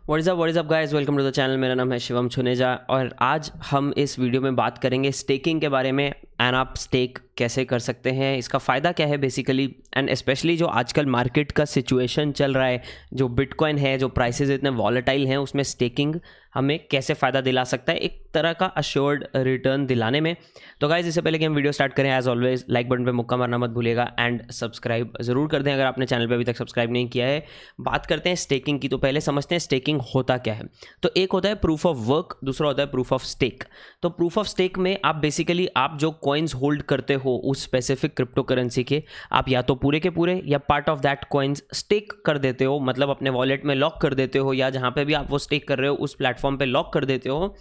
What's up guys, welcome to the channel. मेरा नाम है शिवम छुनेजा और आज हम इस वीडियो में बात करेंगे स्टेकिंग के बारे में। एंड आप स्टेक कैसे कर सकते हैं, इसका फ़ायदा क्या है बेसिकली, एंड स्पेशली जो आजकल मार्केट का सिचुएशन चल रहा है, जो बिटकॉइन है, जो प्राइसेस इतने वॉलेटाइल हैं, उसमें स्टेकिंग हमें कैसे फ़ायदा दिला सकता है, एक तरह का अश्योर्ड रिटर्न दिलाने में। तो गाइस, इससे पहले कि हम वीडियो स्टार्ट करें, एज ऑलवेज लाइक बटन पे मुक्का मारना मत भूलिएगा एंड सब्सक्राइब ज़रूर कर दें अगर आपने चैनल पे अभी तक सब्सक्राइब नहीं किया है। बात करते हैं स्टेकिंग की, तो पहले समझते हैं स्टेकिंग होता क्या है। तो एक होता है प्रूफ ऑफ वर्क, दूसरा होता है प्रूफ ऑफ स्टेक। तो प्रूफ ऑफ स्टेक में आप बेसिकली आप जो कॉइन्स होल्ड करते हो उस स्पेसिफिक क्रिप्टो करेंसी के, आप या तो पूरे के पूरे या part of that coins stake कर देते हो, मतलब अपने वॉलेट में लॉक कर देते हो, या जहाँ पे भी आप वो स्टेक कर रहे हो उस प्लेटफॉर्म पे लॉक कर देते हो,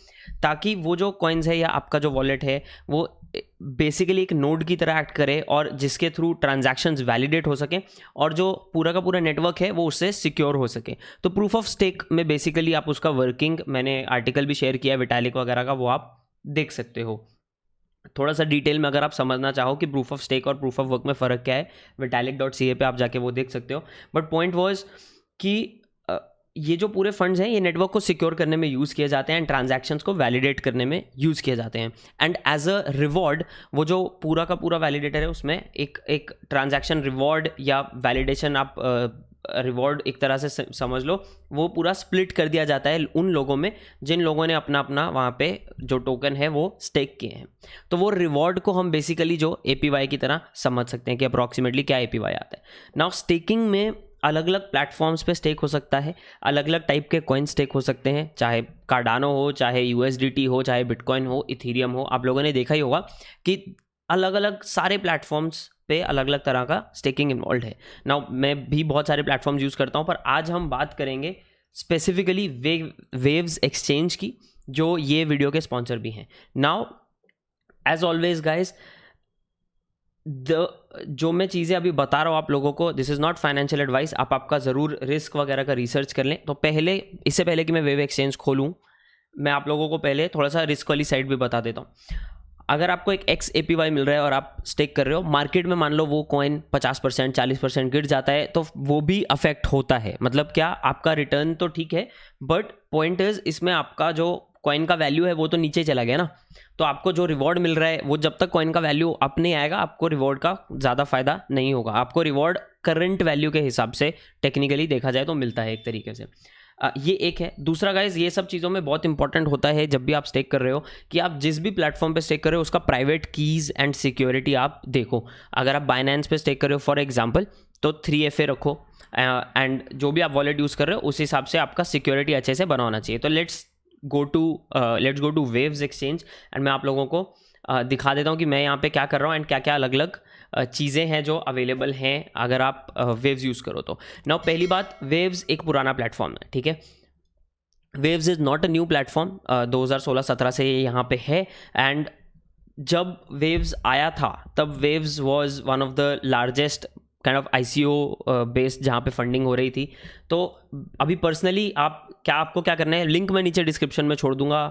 ताकि वो जो कॉइन्स है या आपका जो वॉलेट है वो बेसिकली एक नोड की तरह एक्ट करे और जिसके थ्रू ट्रांजैक्शंस वैलिडेट हो सके और जो पूरा का पूरा नेटवर्क है वो उससे सिक्योर हो सके। तो प्रूफ ऑफ स्टेक में बेसिकली आप उसका वर्किंग, मैंने आर्टिकल भी शेयर किया है विटालिक वगैरह का, वो आप देख सकते हो। थोड़ा सा डिटेल में अगर आप समझना चाहो कि प्रूफ ऑफ स्टेक और प्रूफ ऑफ वर्क में फ़र्क क्या है, vitalik.ca पे आप जाके वो देख सकते हो। बट पॉइंट वाज कि ये जो पूरे फंड्स हैं ये नेटवर्क को सिक्योर करने में यूज़ किए जाते हैं एंड ट्रांजैक्शंस को वैलिडेट करने में यूज़ किए जाते हैं। एंड एज अ रिवॉर्ड वो जो पूरा का पूरा वैलिडेटर है उसमें एक ट्रांजैक्शन रिवॉर्ड या वैलिडेशन, आप रिवॉर्ड एक तरह से समझ लो, वो पूरा स्प्लिट कर दिया जाता है उन लोगों में जिन लोगों ने अपना अपना वहाँ पे जो टोकन है वो स्टेक किए हैं। तो वो रिवॉर्ड को हम बेसिकली जो APY की तरह समझ सकते हैं कि अप्रॉक्सीमेटली क्या APY आता है। नाउ स्टेकिंग में अलग अलग प्लेटफॉर्म्स पे स्टेक हो सकता है, अलग अलग टाइप के कॉइन स्टेक हो सकते हैं, चाहे कार्डानो हो, चाहे USDT हो, चाहे बिटकॉइन हो, इथीरियम हो। आप लोगों ने देखा ही होगा कि अलग अलग सारे प्लेटफॉर्म्स पे अलग अलग तरह का स्टेकिंग इन्वॉल्व है। नाउ मैं भी बहुत सारे प्लेटफॉर्म्स यूज़ करता हूँ, पर आज हम बात करेंगे स्पेसिफिकली वेव्स एक्सचेंज की, जो ये वीडियो के स्पॉन्सर भी हैं। नाउ एज ऑलवेज गाइज, जो मैं चीज़ें अभी बता रहा हूँ आप लोगों को, this is not financial advice. आप आपका ज़रूर रिस्क वगैरह का रिसर्च कर लें। तो पहले, इससे पहले कि मैं वेव एक्सचेंज खोलूँ, मैं आप लोगों को पहले थोड़ा सा रिस्क वाली साइड भी बता देता हूँ। अगर आपको एक X APY मिल रहा है और आप स्टेक कर रहे हो, मार्केट में मान लो वो कॉइन 50% 40% गिर जाता है, तो वो भी अफेक्ट होता है। मतलब क्या, आपका रिटर्न तो ठीक है, बट पॉइंट इज इसमें आपका जो कॉइन का वैल्यू है वो तो नीचे चला गया ना। तो आपको जो रिवॉर्ड मिल रहा है वो जब तक कॉइन का वैल्यू अप नहीं आएगा, आपको रिवॉर्ड का ज़्यादा फायदा नहीं होगा। आपको रिवॉर्ड करंट वैल्यू के हिसाब से टेक्निकली देखा जाए तो मिलता है एक तरीके से। ये एक है। दूसरा गाइज, ये सब चीज़ों में बहुत इंपॉर्टेंट होता है जब भी आप स्टेक कर रहे हो कि आप जिस भी प्लेटफॉर्म पे स्टेक कर रहे हो उसका प्राइवेट कीज़ एंड सिक्योरिटी आप देखो। अगर आप बाइनेंस पे स्टेक कर रहे हो फॉर एग्जांपल, तो 3FA रखो एंड जो भी आप वॉलेट यूज़ कर रहे हो उस हिसाब से आपका सिक्योरिटी अच्छे से बना होना चाहिए। तो let's go two waves exchange and मैं आप लोगों को दिखा देता हूँ कि मैं यहाँ पे क्या कर रहा हूँ एंड क्या क्या अलग अलग चीज़ें हैं जो अवेलेबल हैं अगर आप वेव्स यूज़ करो तो। नाउ पहली बात, वेव्स एक पुराना प्लेटफॉर्म है, ठीक है। Waves is not a new platform, 2016-17 से ये यहाँ पे है। एंड जब वेव्स आया था तब waves was one of the largest kind of ICO based जहाँ पे फंडिंग हो रही थी। तो अभी पर्सनली आपको क्या करना है, लिंक मैं नीचे डिस्क्रिप्शन में छोड़ दूंगा,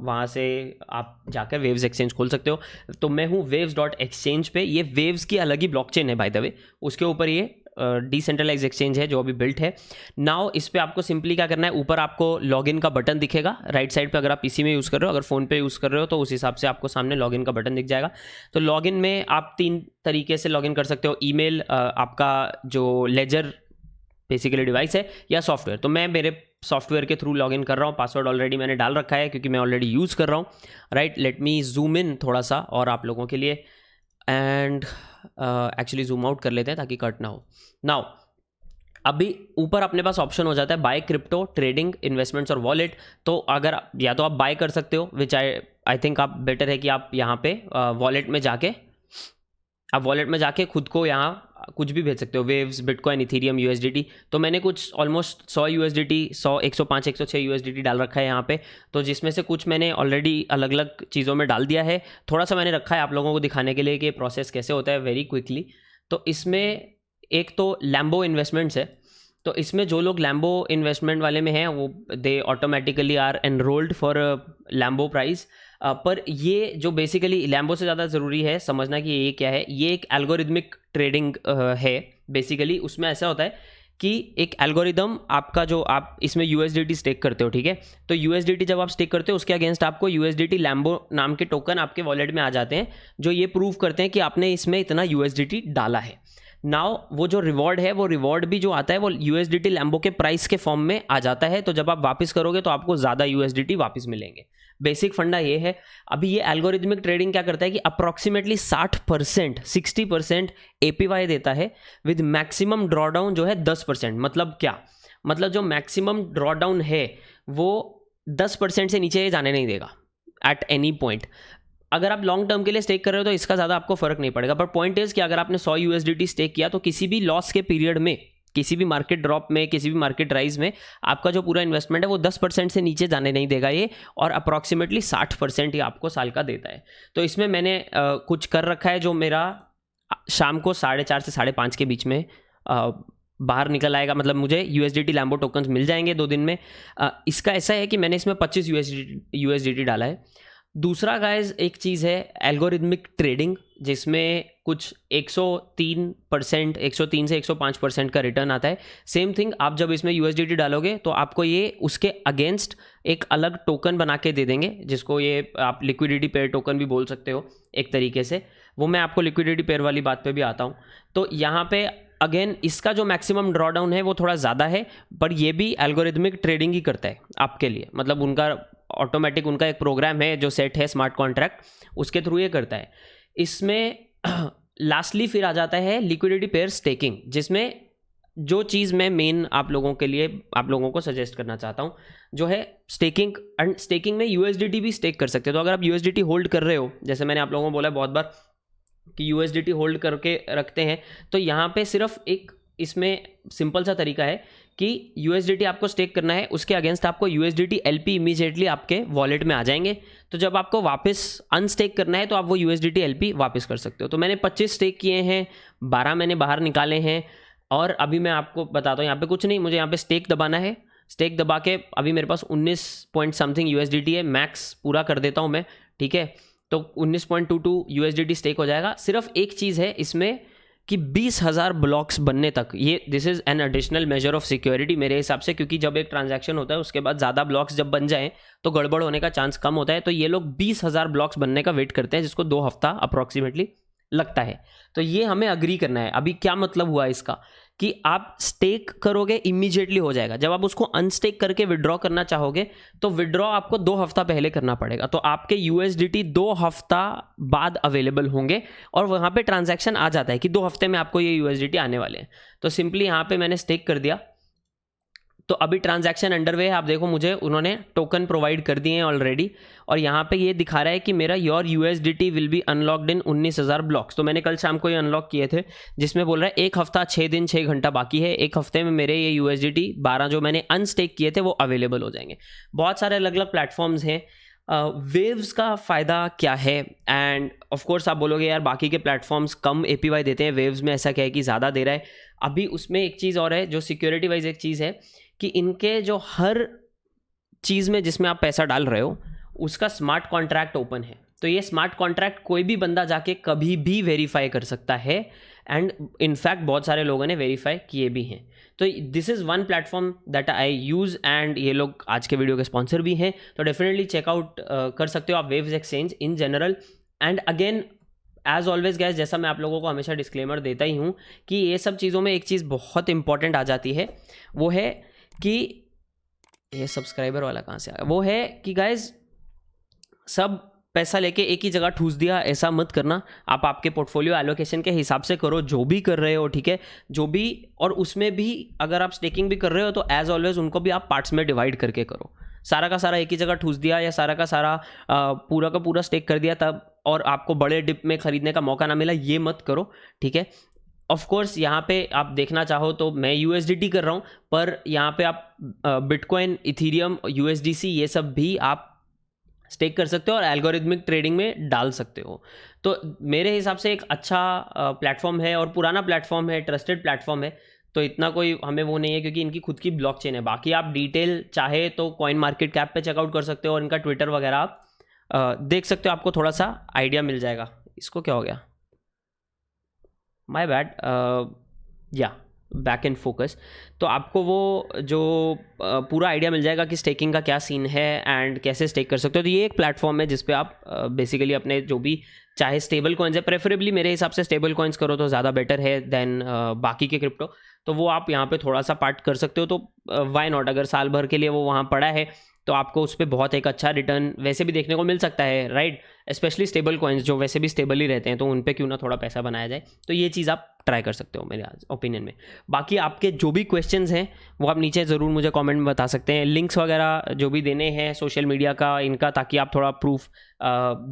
वहाँ से आप जाकर वेव्स एक्सचेंज खोल सकते हो। तो मैं हूँ waves.exchange पे। ये वेव्स की अलग ही ब्लॉकचेन है बाय द वे, उसके ऊपर ये डिसेंट्रलाइज एक्सचेंज है जो अभी बिल्ट है। नाउ इस पे आपको सिंपली क्या करना है, ऊपर आपको लॉगिन का बटन दिखेगा राइट साइड पे, अगर आप PC में यूज़ कर रहे हो, अगर फ़ोन पे यूज़ कर रहे हो तो उस हिसाब से आपको सामने लॉगिन का बटन दिख जाएगा। तो लॉगिन में आप 3 तरीके से लॉगिन कर सकते हो। ईमेल, आपका जो लेजर बेसिकली डिवाइस है, या सॉफ्टवेयर। तो मैं मेरे सॉफ्टवेयर के थ्रू लॉगिन कर रहा हूँ, पासवर्ड ऑलरेडी मैंने डाल रखा है क्योंकि मैं ऑलरेडी यूज़ कर रहा हूँ। Right, let me zoom in थोड़ा सा और आप लोगों के लिए, एंड एक्चुअली जूम आउट कर लेते हैं ताकि कट ना हो। नाउ अभी ऊपर अपने पास ऑप्शन हो जाता है बाय क्रिप्टो, ट्रेडिंग, इन्वेस्टमेंट्स और वॉलेट। तो अगर या तो आप बाय कर सकते हो, विच आई थिंक आप बेटर है कि आप यहाँ पे वॉलेट में जाके खुद को यहाँ कुछ भी भेज सकते हो, वेव्स, बिटकॉइन, इथीरियम, USDT। तो मैंने कुछ ऑलमोस्ट 100 USDT, 105, 106 USDT डाल रखा है यहाँ पे। तो जिसमें से कुछ मैंने ऑलरेडी अलग अलग चीज़ों में डाल दिया है, थोड़ा सा मैंने रखा है आप लोगों को दिखाने के लिए कि प्रोसेस कैसे होता है वेरी क्विकली। तो इसमें एक तो लैम्बो इन्वेस्टमेंट्स है। तो इसमें जो लोग लैम्बो इन्वेस्टमेंट वाले में हैं वो they automatically are enrolled for Lambo price. पर ये जो बेसिकली लैम्बो से ज़्यादा ज़रूरी है समझना कि ये क्या है। ये एक एल्गोरिदमिक ट्रेडिंग है बेसिकली। उसमें ऐसा होता है कि एक एल्गोरिदम आपका जो आप इसमें USDT स्टेक करते हो, ठीक है, तो USDT जब आप स्टेक करते हो उसके अगेंस्ट आपको USDT लैम्बो नाम के टोकन आपके वॉलेट में आ जाते हैं जो ये प्रूव करते हैं कि आपने इसमें इतना USDT डाला है। नाउ वो जो रिवॉर्ड है, वो रिवॉर्ड भी जो आता है वो USDT लैम्बो के प्राइस के फॉर्म में आ जाता है, तो जब आप वापस करोगे तो आपको ज़्यादा USDT वापस मिलेंगे। बेसिक फंडा ये है। अभी ये एल्गोरिथमिक ट्रेडिंग क्या करता है कि अप्रॉक्सीमेटली 60% APY देता है विद मैक्सिमम ड्रॉडाउन जो है 10%। मतलब क्या, मतलब जो मैक्सिमम ड्रॉडाउन है वो 10% से नीचे जाने नहीं देगा एट एनी पॉइंट। अगर आप लॉन्ग टर्म के लिए स्टेक कर रहे हो तो इसका ज़्यादा आपको फर्क नहीं पड़ेगा, पर पॉइंट इज कि अगर आपने 100 USDT स्टेक किया तो किसी भी लॉस के पीरियड में, किसी भी मार्केट ड्रॉप में, किसी भी मार्केट राइज में आपका जो पूरा इन्वेस्टमेंट है वो 10% से नीचे जाने नहीं देगा ये, और अप्रॉक्सीमेटली 60% ही आपको साल का देता है। तो इसमें मैंने कुछ कर रखा है जो मेरा शाम को 4:30 से 5:30 के बीच में बाहर निकल आएगा, मतलब मुझे USDT लैम्बो टोकन्स मिल जाएंगे 2 दिन में। इसका ऐसा है कि मैंने इसमें 25 USDT डाला है। दूसरा गाइज एक चीज़ है एल्गोरिथमिक ट्रेडिंग, जिसमें कुछ 103 से 105% का रिटर्न आता है। सेम थिंग आप जब इसमें USDT डालोगे तो आपको ये उसके अगेंस्ट एक अलग टोकन बना के दे देंगे, जिसको ये आप लिक्विडिटी पेयर टोकन भी बोल सकते हो एक तरीके से। वो मैं आपको लिक्विडिटी पेयर वाली बात पे भी आता हूँ। तो यहाँ पे अगेन इसका जो मैक्सिमम ड्रॉडाउन है वो थोड़ा ज़्यादा है, पर ये भी एल्गोरिथमिक ट्रेडिंग ही करता है आपके लिए। मतलब उनका ऑटोमेटिक उनका एक प्रोग्राम है जो सेट है स्मार्ट कॉन्ट्रैक्ट, उसके थ्रू ये करता है। इसमें लास्टली फिर आ जाता है लिक्विडिटी पेयर स्टेकिंग, जिसमें जो चीज़ मैं मेन आप लोगों के लिए आप लोगों को सजेस्ट करना चाहता हूँ जो है स्टेकिंग। एंड स्टेकिंग में USDT भी स्टेक कर सकते हो। तो अगर आप USDT होल्ड कर रहे हो, जैसे मैंने आप लोगों को बोला बहुत बार कि USDT होल्ड करके रखते हैं, तो यहाँ पे सिर्फ एक इसमें सिंपल सा तरीका है कि USDT आपको स्टेक करना है, उसके अगेंस्ट आपको USDT LP इमीडिएटली आपके वॉलेट में आ जाएंगे। तो जब आपको वापस अनस्टेक करना है तो आप वो USDT LP वापस कर सकते हो। तो मैंने 25 स्टेक किए हैं, 12 मैंने बाहर निकाले हैं, और अभी मैं आपको बताता हूँ यहाँ पे कुछ नहीं, मुझे यहाँ पे स्टेक दबाना है। स्टेक दबा के अभी मेरे पास 19 पॉइंट समथिंग USDT है, मैक्स पूरा कर देता हूँ मैं, ठीक है। तो 19.22 USDT स्टेक हो जाएगा। सिर्फ एक चीज़ है इसमें कि 20,000 ब्लॉक्स बनने तक, ये this is an additional measure of security मेरे हिसाब से, क्योंकि जब एक ट्रांजैक्शन होता है उसके बाद ज़्यादा ब्लॉक्स जब बन जाएं तो गड़बड़ होने का चांस कम होता है। तो ये लोग 20,000 ब्लॉक्स बनने का वेट करते हैं, जिसको 2 हफ्ता अप्रॉक्सीमेटली लगता है। तो ये हमें अग्री करना है। अभी क्या मतलब हुआ इसका कि आप स्टेक करोगे इमीडिएटली हो जाएगा, जब आप उसको अनस्टेक करके विड्रॉ करना चाहोगे तो विड्रॉ आपको 2 हफ्ता पहले करना पड़ेगा। तो आपके USDT 2 हफ्ता बाद अवेलेबल होंगे, और वहाँ पे ट्रांजैक्शन आ जाता है कि 2 हफ्ते में आपको ये USDT आने वाले हैं। तो सिंपली यहाँ पे मैंने स्टेक कर दिया। तो अभी ट्रांजैक्शन अंडरवे है, आप देखो मुझे उन्होंने टोकन प्रोवाइड कर दिए हैं ऑलरेडी, और यहाँ पे ये दिखा रहा है कि मेरा your USDT will be unlocked in 19,000 blocks. तो मैंने कल शाम को ये अनलॉक किए थे, जिसमें बोल रहा है 1 हफ्ता 6 दिन 6 घंटा बाकी है। 1 हफ्ते में मेरे ये USDT 12 जो मैंने अनस्टेक किए थे वो अवेलेबल हो जाएंगे। बहुत सारे अलग अलग प्लेटफॉर्म्स हैं। वेव्स का फ़ायदा क्या है, एंड ऑफ कोर्स आप बोलोगे यार बाकी के प्लेटफॉर्म्स कम APY देते हैं, वेव्स में ऐसा क्या है कि ज़्यादा दे रहा है। अभी उसमें एक चीज़ और है जो सिक्योरिटी वाइज एक चीज़ है कि इनके जो हर चीज़ में जिसमें आप पैसा डाल रहे हो उसका स्मार्ट कॉन्ट्रैक्ट ओपन है। तो ये स्मार्ट कॉन्ट्रैक्ट कोई भी बंदा जाके कभी भी वेरीफाई कर सकता है, एंड इनफैक्ट बहुत सारे लोगों ने वेरीफाई किए भी हैं। तो this is one platform that I use, and ये लोग आज के वीडियो के स्पॉन्सर भी हैं, तो डेफिनेटली चेकआउट कर सकते हो आप waves exchange in general. And again as always guys, जैसा मैं आप लोगों को हमेशा डिस्क्लेमर देता ही हूँ कि ये सब चीज़ों में एक चीज़ बहुत इंपॉर्टेंट आ जाती है, वो है कि ये सब्सक्राइबर वाला कहाँ से आया, वो है कि गाइज सब पैसा लेके एक ही जगह ठूस दिया, ऐसा मत करना। आप आपके पोर्टफोलियो एलोकेशन के हिसाब से करो जो भी कर रहे हो, ठीक है, जो भी। और उसमें भी अगर आप स्टेकिंग भी कर रहे हो तो एज ऑलवेज उनको भी आप पार्ट्स में डिवाइड करके करो। सारा का सारा एक ही जगह ठूस दिया या सारा का सारा पूरा का पूरा स्टेक कर दिया तब और आपको बड़े डिप में खरीदने का मौका ना मिला, ये मत करो, ठीक है। ऑफ कोर्स यहाँ पे आप देखना चाहो तो मैं USDT कर रहा हूँ, पर यहाँ पे आप बिटकॉइन, इथीरियम, USDC ये सब भी आप स्टेक कर सकते हो और एल्गोरिथमिक ट्रेडिंग में डाल सकते हो। तो मेरे हिसाब से एक अच्छा प्लेटफॉर्म है और पुराना प्लेटफॉर्म है, ट्रस्टेड प्लेटफॉर्म है। तो इतना कोई हमें वो नहीं है क्योंकि इनकी खुद की ब्लॉकचेन है। बाकी आप डिटेल चाहे तो कॉइन मार्केट कैप पे चेकआउट कर सकते हो और इनका ट्विटर वगैरह आप देख सकते हो, आपको थोड़ा सा आइडिया मिल जाएगा। इसको क्या हो गया, माय बैड, या बैक एंड फोकस, तो आपको वो जो पूरा आइडिया मिल जाएगा कि स्टेकिंग का क्या सीन है एंड कैसे स्टेक कर सकते हो। तो ये एक प्लेटफॉर्म है जिस पे आप बेसिकली अपने जो भी चाहे स्टेबल कॉइन्स है, प्रेफरेबली मेरे हिसाब से स्टेबल कॉइन्स करो तो ज़्यादा बेटर है देन बाकी के क्रिप्टो, तो वो आप यहाँ पे थोड़ा सा पार्ट कर सकते हो। तो वाई नॉट, अगर साल भर के लिए वो वहाँ पड़ा है तो आपको उस पर बहुत एक अच्छा रिटर्न वैसे भी देखने को मिल सकता है, राइट। स्पेशली स्टेबल कॉइन्स जो वैसे भी स्टेबल ही रहते हैं, तो उन पे क्यों ना थोड़ा पैसा बनाया जाए। तो ये चीज़ आप ट्राई कर सकते हो मेरे ओपिनियन में। बाकी आपके जो भी क्वेश्चंस हैं वो आप नीचे ज़रूर मुझे कमेंट में बता सकते हैं, लिंक्स वगैरह जो भी देने हैं सोशल मीडिया का इनका, ताकि आप थोड़ा प्रूफ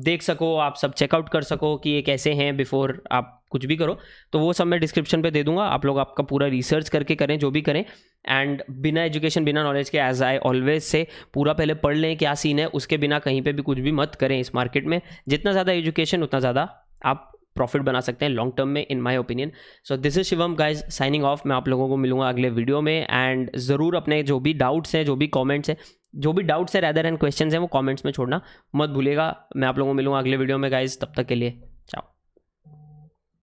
देख सको, आप सब चेकआउट कर सको कि ये कैसे हैं बिफोर आप कुछ भी करो। तो वो सब मैं डिस्क्रिप्शन पे दे दूंगा, आप लोग आपका पूरा रिसर्च करके करें जो भी करें। एंड बिना एजुकेशन बिना नॉलेज के, एज आई ऑलवेज से, पूरा पहले पढ़ लें क्या सीन है, उसके बिना कहीं पे भी कुछ भी मत करें इस मार्केट में। जितना ज़्यादा एजुकेशन उतना ज़्यादा आप प्रॉफिट बना सकते हैं लॉन्ग टर्म में, in my opinion. So this is Shivam guys signing off. मैं आप लोगों को मिलूंगा अगले वीडियो में, एंड ज़रूर अपने जो भी डाउट्स हैं, जो भी कमेंट्स हैं, जो भी डाउट्स है रैदर एंड क्वेश्चंस हैं, वो कमेंट्स में छोड़ना मत भूलिएगा। मैं आप लोगों को मिलूंगा अगले वीडियो में गाइज, तब तक के लिए